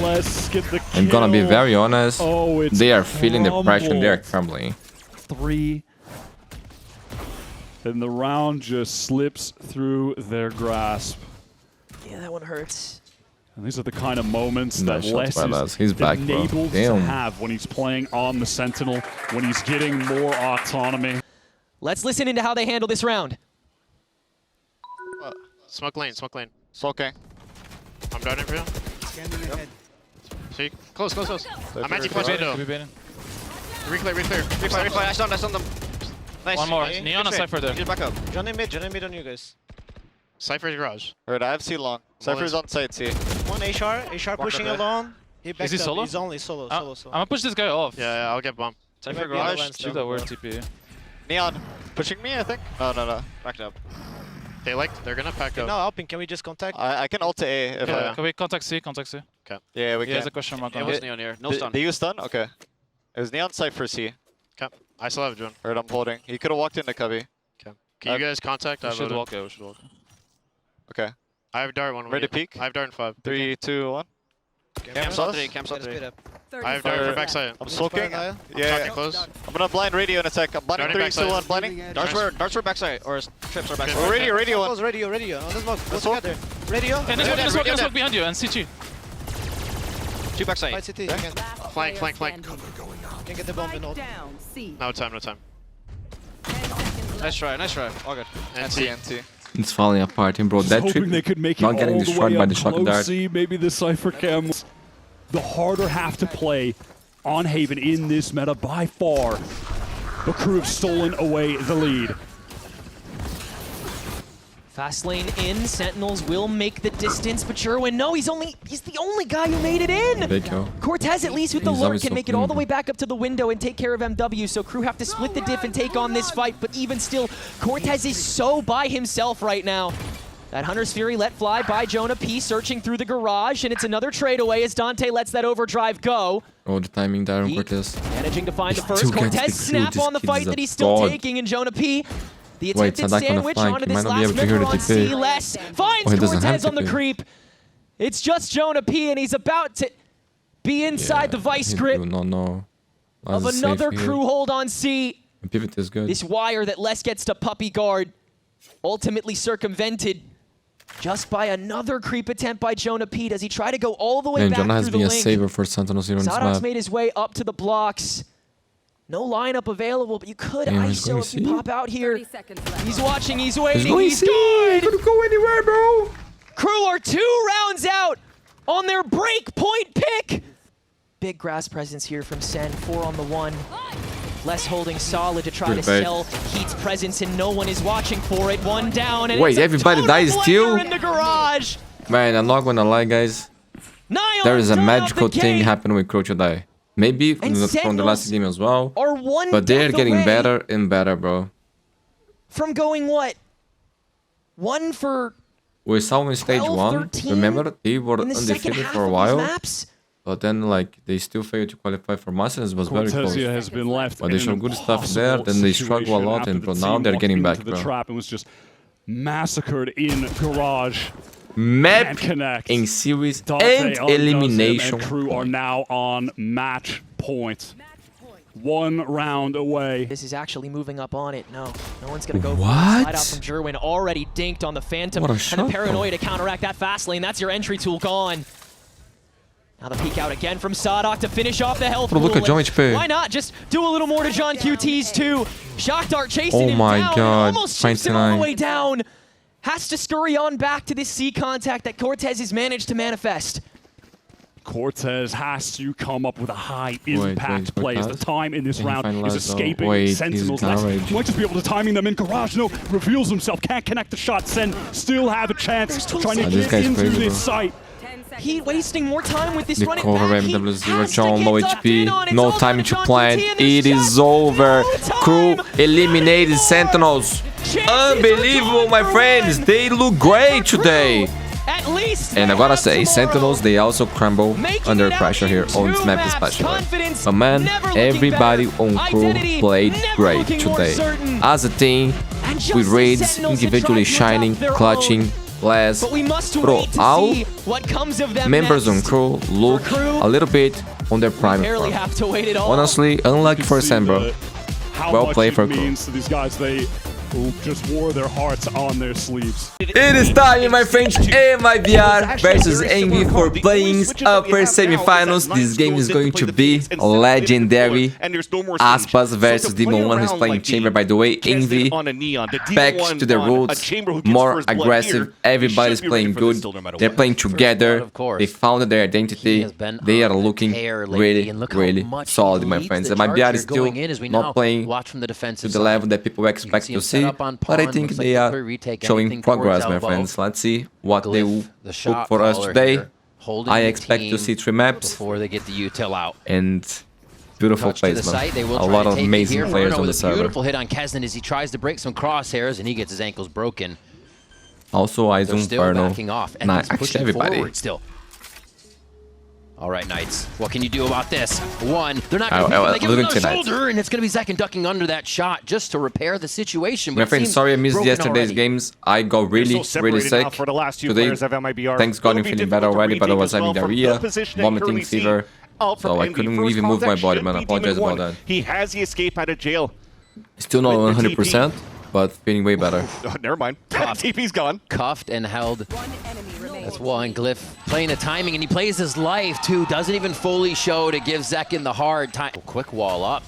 I'm gonna be very honest, Oh, it's they are feeling the pressure, crumble. they are crumbling. 3. And the round just slips through their grasp. Yeah, that one hurts. And these are the kind of moments Nice that shots Les by Les. is He's back, bro. enabled to Damn. have when he's playing on the Sentinel, when he's getting more autonomy. Let's listen into how they handle this round. Smoke lane, smoke lane. It's okay. I'm darting for you. See? Close, close, close. I'm anti-clutch window. Reclear, reclear. Replay, I stunned them. Nice. One more. Good Neon and trade. Cypher there. Get back up. Johnny mid on you guys. Cypher's garage. Alright, I have C long. Cypher's on site C. One HR pushing away. alone. He backed he up. solo? He's only solo. I'm gonna push this guy off. Yeah, I'll get bomb. Cypher might be on the garage. lens. Shoot that word TP. Neon. Pushing me, I think. No. Backed up. They're gonna pack up. No, Alpin, can we just contact? I can ult to A if Yeah. Can we contact C? Contact C. Yeah, we He has can. a question mark It on was it. Neon here. No stun. Do you stun? Okay. It was Neon Cypher C. I still have drone. Alright, I'm holding. He could have walked into Cubby. Can you guys contact? We should walk. Yeah, we should walk. Okay. I have dart one. Ready to peek? I have dart in 5. 3, 2, 1. Cam saw 3. Cam saw 3. I have dart for backside. I'm smoking. Yeah. Close. I'm gonna blind radio in a sec. I'm blinding 3, 2, 1, blinding. Darts for backside or trips are backside. Oh, radio one. Close radio. On the smoke. Go together. Radio. And there's smoke behind you, and CT. 2 backside. Fight CT. Flank. Can get the bomb and hold. No time. Nice try. All good. NT. It's falling apart, and bro, that Hoping trip they could make it not getting all the destroyed way by up the shock close. dart. See, maybe the Cypher Cam, the harder half to play on Haven in this meta by far. The crew have stolen away the lead. Fast lane in, Sentinels will make the distance, but Sherwin, no, he's the only guy who made it in! Big kill. Cortez, at least with the He's lurk, always can so make it all the clean. way back up to the window and take care of MW, so crew have to split the diff and take on this fight, but even still, Cortez is so by himself right now. That Hunter's Fury let fly by Jonah P, searching through the garage, and it's another trade away as Dante lets that overdrive go. Oh, the timing there on He Cortez. managing to find the He first. still gets Cortez the snap kill. on the This fight kid is that a he's still god. taking, and Jonah P. The Wait, attempted Sadak on the sandwich flank. onto He this might not be last able to hear member the on TP. C. Les finds Oh, he doesn't have Cortez on the TP. creep. It's just Jonah P, and he's about to be inside the vice grip No. of another crew hold on C. The pivot is good. This wire that Les gets to puppy guard, ultimately circumvented just by another creep attempt by Jonah P. Does he try to go all the way And back Jonah has through the been a link? saver for Sentinels here on this Sadok's map. made his way up to the blocks. No lineup available, but you could Yeah, he's ISO going if you C. pop out here. He's watching, he's He's waiting, going he's C. good! Could go anywhere, bro. Crew are 2 rounds out on their break point pick. Big grass presence here from Sen, 4 on the 1. Les holding solid to try Good to bait. sell Heat's presence, and no one is watching for it. 1 down, and Wait, it's a everybody total dies blender too? in the garage. Man, I'm not gonna lie, guys. Niall There is a done out magical the thing gate. happening with Crew today. Maybe from And the last Sentinels game as well. Are 1 But they're death getting away better and better, bro. from going what? 1 for We saw in stage 12, 1. 13 Remember, they were in the second undefeated half for a of while. these maps. But then, like, they still failed to qualify for Masters. It was very close. Cortezia has been left But they in showed an good stuff there, impossible then they struggle a situation lot, after and the bro, now team they're walked getting into back, the bro. trap and was just massacred in garage. Map And connect. in series Dante and undoes him, elimination. and crew are now on match point. 1 round away. This is actually moving up on it. No one's gonna go for What? it. Slide out from Jerwin, already dinked on the Phantom. What a and shot, the Paranoia to counteract that fast lane. That's your entry tool gone. Now the peek out again from Sadok to finish off the health Bro, look pool. at John HP. Why not just do a little more to John QT's too? Shock Dart chasing Oh him my down. God, And almost chips him all the 29. way down. Has to scurry on back to this C contact that Cortez has managed to manifest. Cortez has to come up with a high Wait, impact play as the Cortez? time in this Can he round finalize is though? escaping Wait, he's Sentinels. garage. Might just be able to timing them in garage. No, reveals himself, can't connect the shot. Sen still have a chance There's 12 trying to seconds. This get guy's into crazy, this bro. site. He wasting more time with this The run it cover back. He MW0 has to John, get low tucked in on. HP, It's no all time for to John plant. QT, and there's It is just over. no Crew time. eliminated 4 Sentinels. chances Unbelievable, are my gone for friends. one. They look great For Crew. today. At least And I they gotta have say, tomorrow. Sentinels, they also crumble Making under it out pressure here in on this 2 map maps. especially. Confidence But man, never looking everybody better. on Crew Identity played never great looking more today. certain. As a team, And just with as raids Sentinels had individually tried to adopt shining, their clutching, own. glass. But we must Bro, wait to all see what comes of them members on next. Crew look Crew, a little bit on their prime. barely bro. have to wait at all. Honestly, unlucky for See Sen, bro. how Well much played it for Crew. means to these guys. They just wore their hearts on their sleeves. It is time, my friends, and my VR versus Envy for playing upper semifinals. This game is going to be legendary. Aspas versus Demon 1, who's playing Chamber, by the way. Envy back to the roots, more aggressive. Everybody's playing good. They're playing together. They found their identity. They are looking really, really solid, my friends. And my VR is still not playing to the level that people expect to see, but I think they are showing progress, my friends. Let's see what they will cook for us today. I expect to see 3 maps before they get the util out. and beautiful placement. A lot of amazing players on the server. Beautiful hit on Kesnan as he tries to break some crosshairs and he gets his ankles broken. Also, They're Izum, still Inferno. backing off and Nah, he's actually pushing everybody. forward still. All right, Knights. What can you do about this? One, they're not going to get on their shoulder, and it's going to be Zekken ducking under that shot just to repair the situation. My friend, sorry I missed yesterday's games. I got really sick for the last two today. players of MIBR. Thanks God I'm feeling better already, but I was having diarrhea, vomiting, fever, so I couldn't even move my body, man. I apologize about that. He has the escape out of jail. Still not 100%, but feeling way better. Oh, never mind. TP's gone. Cuffed and held. That's one. Glyph playing the timing, and he plays his life, too. Doesn't even fully show to give Zekken the hard time. Quick wall up.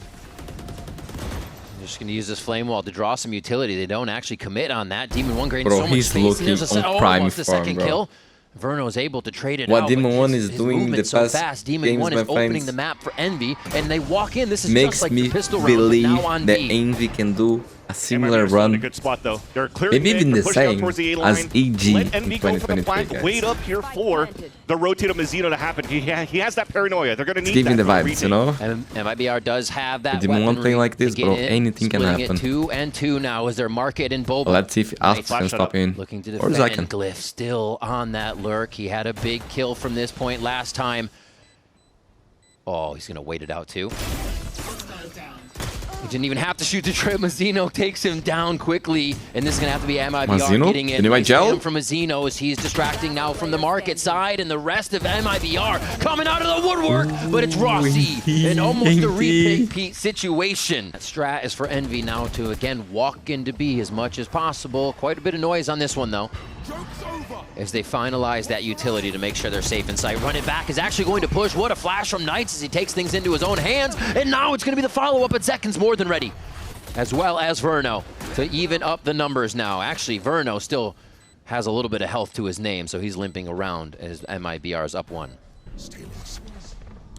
I'm just going to use this flame wall to draw some utility. They don't actually commit on that. Demon 1 gaining so much space. And there's a prime the second kill. Verno is able to trade it what out. Demon 1 is doing the so past fast. Demon games, 1 is my opening friends, the map for Envy, and they walk in. This is makes just like me the pistol believe round, now on that B. Envy can do a similar In run, a good spot, though. They're maybe even the same as EG Let in Envy go for the 2023, flank. guys. Wait up here for the rotate of Mazino to happen. He has that paranoia. They're going to need Give me the that vibes, you know? And MIBR does have that Demon 1 playing like this, bro, in, anything can happen. 2 and 2 now as their market in Boba. Let's see if Asps can stop in. Looking to Or defend. Zekken. Glyph still on that lurk. He had a big kill from this point last time. Oh, he's going to wait it out too. He didn't even have to shoot the trip. Mazino takes him down quickly, and this is going to have to be MIBR getting in. From Mazino as he's distracting now from the market side, and the rest of MIBR coming out of the woodwork, but it's Rossi in almost a repeat situation. That strat is for Envy now to, again, walk into B as much as possible. Quite a bit of noise on this one, though, as they finalize that utility to make sure they're safe in sight. Run it back is actually going to push. What a flash from Knights as he takes things into his own hands. And now it's going to be the follow-up, but Zekken's more than ready, as well as Verno, to even up the numbers now. Actually, Verno still has a little bit of health to his name, so he's limping around as MIBR is up 1.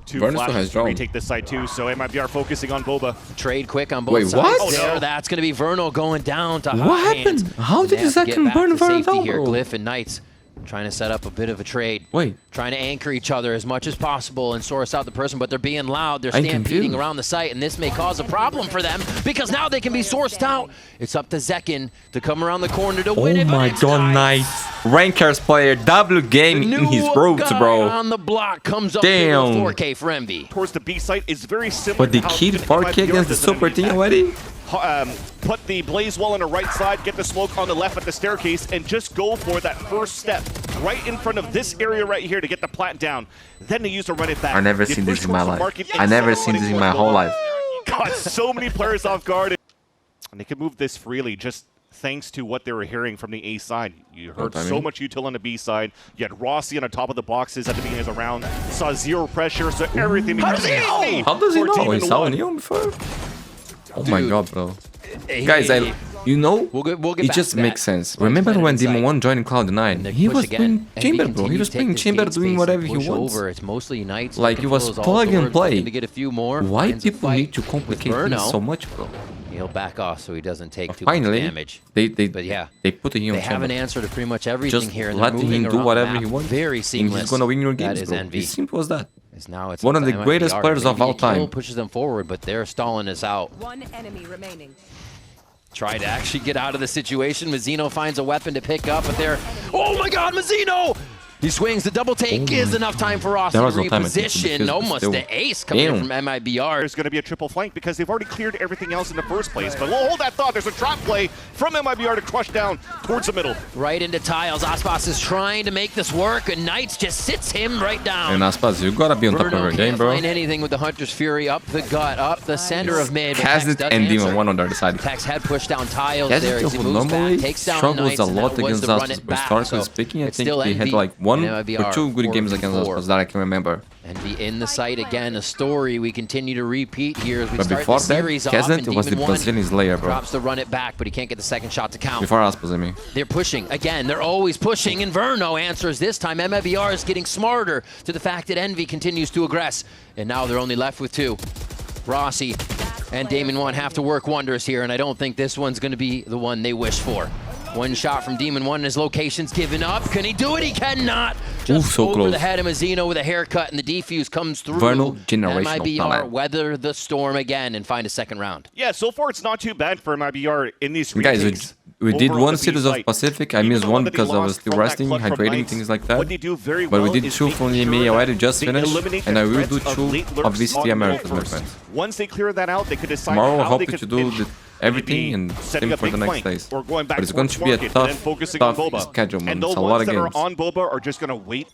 Two flashes to retake this side too, so MIBR focusing on Boba. Trade quick on both sides. What? There, that's going to be Verno going down to What happened? How did Zekken burn Verno down, here? bro? Glyph and Knights trying to set up a bit of a trade. Wait. Trying to anchor each other as much as possible and source out the person, but they're being loud. They're stampeding around the site, and this may cause a problem for them because now they can be sourced out. It's up to Zekken to come around the corner to win it. Oh my God, Knights. Rankers player, W game in his roots, bro. On the block comes up Damn. 4K for Envy. Towards the B site is very similar. But they killed 4K against the super team already? Put the blaze wall on the right side, get the smoke on the left at the staircase, and just go for that first step right in front of this area right here to get the plant down. Then they use to run it back. I've never seen this in my life. I've never seen this in my whole life. Got so many players off guard. And they can move this freely just thanks to what they were hearing from the A side. You heard so much util on the B side. You had Rossi on the top of the boxes at the beginning of the round. Saw zero pressure, so everything becomes easy. How does he know? He saw Neon before? Oh my God, bro. Guys, you know, it just makes sense. Remember when Demon 1 joined Cloud9? He was playing Chamber, bro. He was playing Chamber, doing whatever he wants. It's mostly Knights. Like, it was plug and play. To get a few more. Why people need to complicate things so much, bro? He'll back off so he doesn't take too much damage. But yeah, they put him on They have an answer to pretty much everything just here. let him do whatever he wants. Very seamless. He's gonna win your games, bro. Envy. As simple as that. Now it's one of the greatest players of all time. Pushes them forward, but they're stalling us out. One enemy remaining. Try to actually get out of the situation. Mazino finds a weapon to pick up, but they're... Oh my God, Mazino! He swings. The double take is enough time for Rossi to reposition. Almost the ace coming in from MIBR. There's going to be a triple flank because they've already cleared everything else in the first place. But we'll hold that thought. There's a trap play from MIBR to crush down towards the middle. Right into tiles. Aspas is trying to make this work, and Knights just sits him right down. And Aspas, you gotta be on top of your game, bro. Can't find anything with the Hunter's Fury up the gut, up the center of mid. Kazit and Demon 1 on the other side. Tex had pushed down tiles Kazit, there as he moves back, takes down struggles Knights, a lot against Aspas, but historically speaking, I think he had like 1 or 2 good games against Aspas that I can remember. Envy in the site again, a story we continue to repeat here as we but start before the series that, off. Kazit was the Brazilian Slayer, bro. Drops to run it back, but he can't get the second shot to count. Before Aspas, I mean. They're pushing again. They're always pushing, and Verno answers this time. MIBR is getting smarter to the fact that Envy continues to aggress, and now they're only left with 2. Rossi and Demon 1 have to work wonders here, and I don't think this one's going to be the one they wish for. One shot from Demon 1, and his location's given up. Can he do it? He cannot. Just so over close. the head of Mazino with a haircut, and the defuse comes through. Vernal generational MIBR talent. weather the storm again and find a second round. Yeah, so far it's not too bad for MIBR in these guys, retakes. We did over on one the B series of site. Pacific. I Even missed though one that they because I was lost still from that resting, clutch from hydrating, Knights, things like that. what they do very But we well did is 2 making from EMA sure already, just they finished. eliminate And the I will do threats 2 late of lurks VCT on America, middle my first. friends. Once they clear that out, they could decide Tomorrow I how hope they to could do finish. everything and Setting same a for big the next flank, days. or going back But it's going towards to be a market and then tough focusing on Boba. schedule, man. And the It's a ones lot of that games. are on Boba are just going to wait.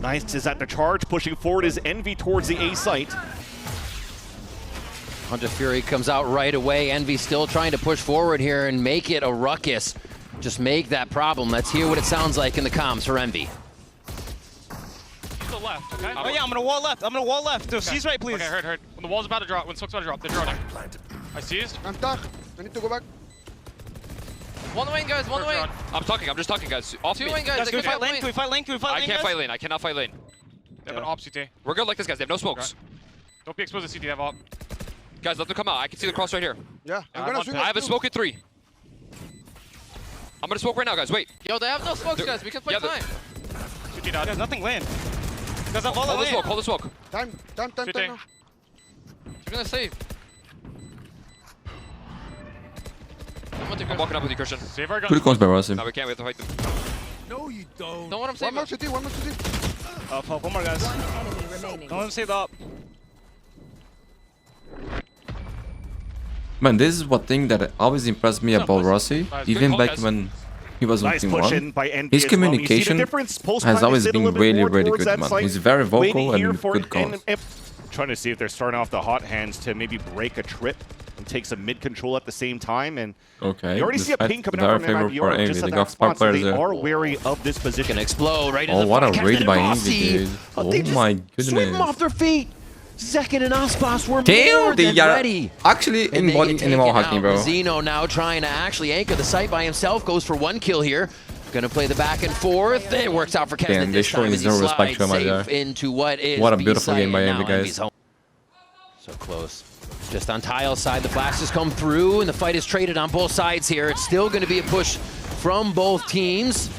Nice is at the charge, pushing forward is Envy towards the A site. Hunter Fury comes out right away. Envy still trying to push forward here and make it a ruckus. Just make that problem. Let's hear what it sounds like in the comms for Envy. To the left, okay? Oh yeah, I'm gonna wall left. I'm gonna wall left. So seize right, please. Okay, heard. When the wall's about to drop, when Smoke's about to drop, they're droning. I seized. I'm stuck. I need to go back. One lane, guys, one lane. I'm just talking, guys. Off me. Guys, can we fight lane? Can we fight lane? Can we fight lane? I can't fight lane, I cannot fight lane. They have an op CT. We're good like this, guys, they have no smokes. Don't be exposed to CT, they have op. Guys, let them come out. I can see the cross right here. Yeah, I'm I'm gonna on swing. pit. I have a smoke at 3. I'm gonna smoke right now, guys, wait. Yo, they have no smokes, guys. We can play time. CT dot. There's nothing land. Because I'm all Hold the lane. smoke, hold the smoke. Time Shooting. now. You're gonna save. I'm walking up with you, Christian. Save our guns. Good comes by Rossi. No, we can't, we have to fight them. Don't let them One save more us. city, one more city. Fuck, one more, guys. Don't let him save up. Man, this is one thing that always impressed me about Rossi, even back when he was on Nice Team push 1. in by Envy His as well. You see the communication difference? Post has time, they always sit a been little bit really, more really towards good, that man. site, He's very vocal waiting here and for good calls. Trying to see if they're starting off the hot hands to maybe break a trip and take some mid control at the same time. And Okay, you already see a this ping fight coming out very from favorable for MIBR Envy. just They at got that 5 spot, so players they there. are wary of this position. Can explode right Oh, in the what a front. raid Kesnet by and Envy, Rossi. dude. Oh, Oh they just my sweep them goodness. off their feet. Second and Aspas were more Damn, they than are ready. actually And they get embodying taken animal out. hacking, bro. Zeno now trying to actually anchor the site by himself. Goes for 1 kill here. Gonna play the back and forth. It works out for Kesnet Damn, they this time showing as he zero respect slides to MIBR. safe into what is What a beautiful B-site, game by and Envy, now guys. Envy's home. So close. Just on tile side, the flashes come through, and the fight is traded on both sides here. It's still going to be a push from both teams.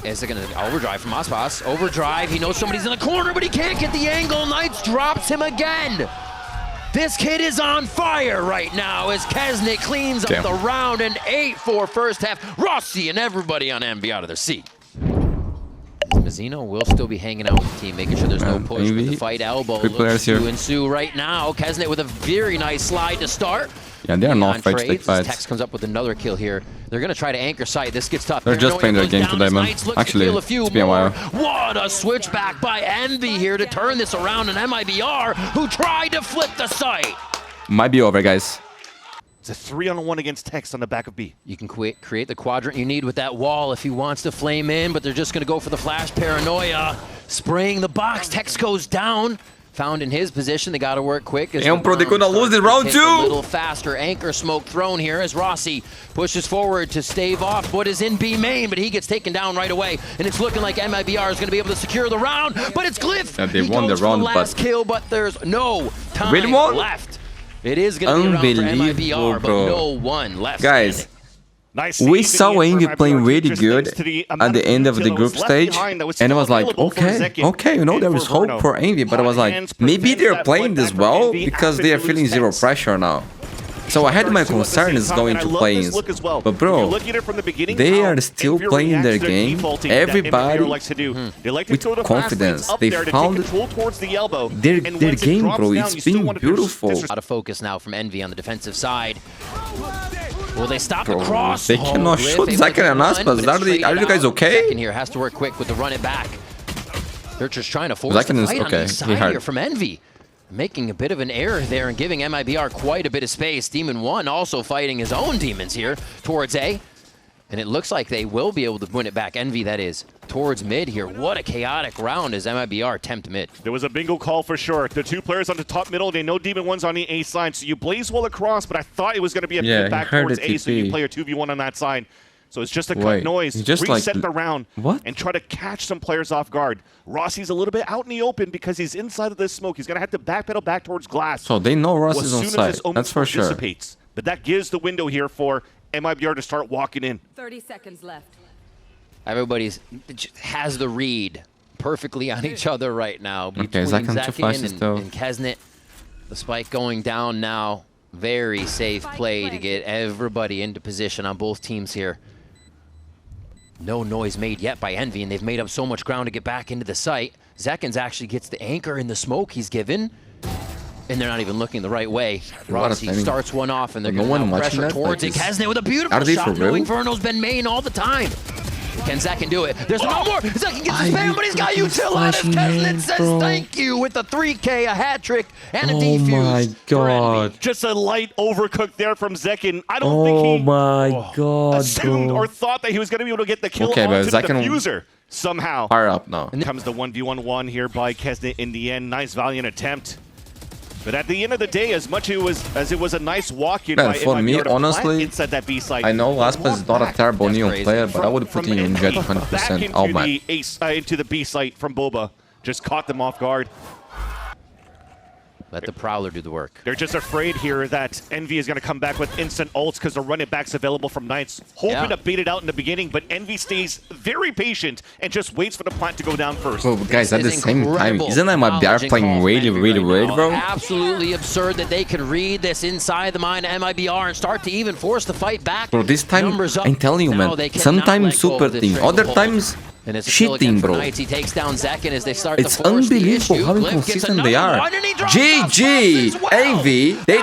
Is it going to overdrive from Aspas? Overdrive, he knows somebody's in the corner, but he can't get the angle. Knights drops him again. This kid is on fire right now as Kesnet cleans up the round, and 8-4 first half. Rossi and everybody on MB out of their seat. Mazzino will still be hanging out with the team, making sure there's no push with the fight elbow. Looks to ensue right now. Kesnet with a very nice slide to start. Yeah, they are not afraid to take fights. Tex comes up with another kill here. They're going to try to anchor sight. This gets tough. They're just playing their game today, man. Actually, it's been a while. What a switchback by Envy here to turn this around, and MIBR, who tried to flip the site. Might be over, guys. It's a 3-on-1 against Tex on the back of B. You can create the quadrant you need with that wall if he wants to flame in, but they're just going to go for the flash paranoia. Spraying the box. Tex goes down. Found in his position. They got to work quick. Damn, bro, they're going to lose this round too. A little faster. Anchor smoke thrown here as Rossi pushes forward to stave off what is in B main, but he gets taken down right away. And it's looking like MIBR is going to be able to secure the round, but it's Glyph. Yeah, they won the round, but last kill, but there's no time left. It is going to be a round for MIBR, but no one left. Guys, nice we saw Envy playing really good at the end of the group stage, and I was like, okay, you know, there is hope for Envy, but I was like, maybe they're playing this well because they are feeling zero pressure now. So I had my concerns going to play-ins, but bro, they are still playing their game. Everybody with confidence. They found their game, bro. It's been beautiful. Out of focus now from Envy on the defensive side. Will they stop the cross? They cannot shoot Zachary and Aspas. Are you guys okay? Second here has to work quick with the run it back. They're just trying to force the fight on the side here from Envy. Making a bit of an error there and giving MIBR quite a bit of space. Demon 1 also fighting his own demons here towards A. And it looks like they will be able to win it back. Envy, that is, towards mid here. What a chaotic round as MIBR attempt mid. There was a bingo call for sure. The 2 players on the top middle, they know Demon 1's on the A side. So you blaze well across, but I thought it was going to be a pivot back towards A, so you play a 2v1 on that side. So it's just a cut noise, reset the round, and try to catch some players off guard. Rossi's a little bit out in the open because he's inside of this smoke. He's going to have to backpedal back towards glass. So they know Rossi's on site, that's for sure. But that gives the window here for MIBR to start walking in. 30 seconds left. Everybody has the read perfectly on each other right now. Okay, Zach and and Kesnet. The spike going down now. Very safe play to get everybody into position on both teams here. No noise made yet by Envy, and they've made up so much ground to get back into the site. Zekins actually gets the anchor in the smoke he's given, and they're not even looking the right way. Rossi starts one off, and they're going to pressure towards it. Kesne with a beautiful shot, knowing Verno's been main all the time. Can Zekin do it? There's no more! Zekin gets his spam, but he's got util out of Kesne says thank you with the 3K, a hat trick, and a defuse. Oh my god. Just a light overcook there from Zekin. I don't think he assumed or thought that he was going to be able to get the kill onto the diffuser somehow. Fire up now. And comes the 1v1 here by Kesne in the end. Nice valiant attempt. But at the end of the day, as much as it was a nice walk-in by for me, honestly, inside that B side, I know Aspas is not a terrible Neon player, but I would put him in Jet 100%. Oh my. Into the B site from Boba. Just caught them off guard. Let the Prowler do the work. They're just afraid here that Envy is going to come back with instant ults because the run it backs available from Knights. Hoping to bait it out in the beginning, but Envy stays very patient and just waits for the plant to go down first. Well, guys, at the same time, isn't MIBR playing really weird, bro? Absolutely absurd that they can read this inside the mind of MIBR and start to even force the fight back. Bro, this time, I'm telling you, man, sometimes super team, other times shit team, bro. He takes down Zekin as they start it's unbelievable how inconsistent they are. GG! Envy, they